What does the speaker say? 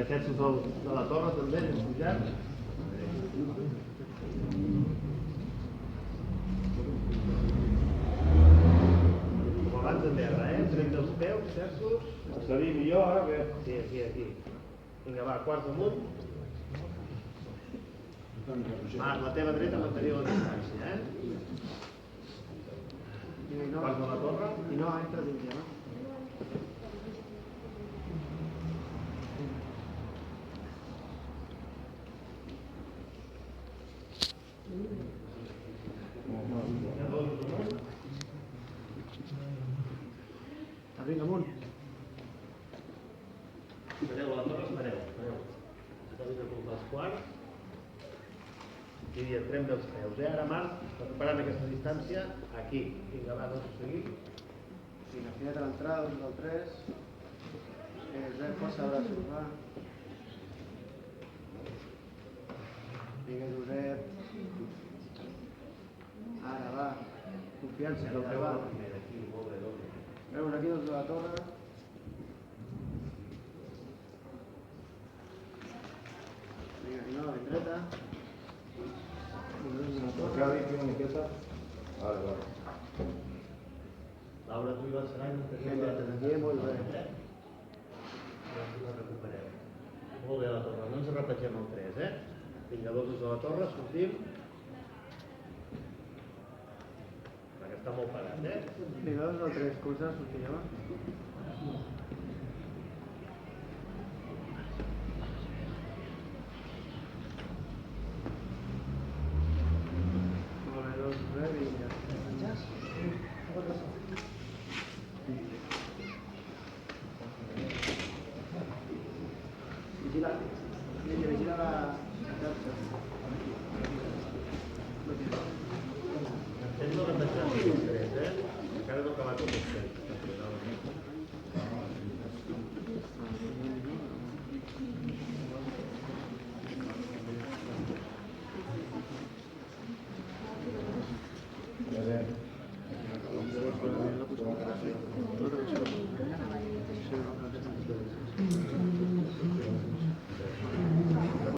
accessos de la torre també, hem pujat. Com abans en terra, tret dels peus, accessos. Seria millor ara que... Sí, aquí. Vinga, va, quarts amunt. Marc, la teva dreta mantenir la distància, Quarts de la torre. I no, entra dins ja, no? Vinga, amunt. Espereu, a la torre espereu. Espereu que els quarts. I entrem dels peus, Ara, Marc, recuperant aquesta distància, aquí. Vinga, va, doncs seguim. Sí, la finet a l'entrada, del 3. Josep, força braços, va. Vinga, Josep. Ara, va. Confiança, que va. Veus aquí doncs de la torre. Vinga, si no, ben dreta. Acaba aquí una miqueta. Vale. Laura, tu i la Sarai no Ben dreta, aquí, molt bé. La recupereu. Molt bé la torre, no ens repetgem el 3, Vinga, dos de la torre, sortim. Perquè està molt parat, Vinga, dos del 3, començar a sortir, va. Molt bé, dos, vinga. Vigila la xarxa.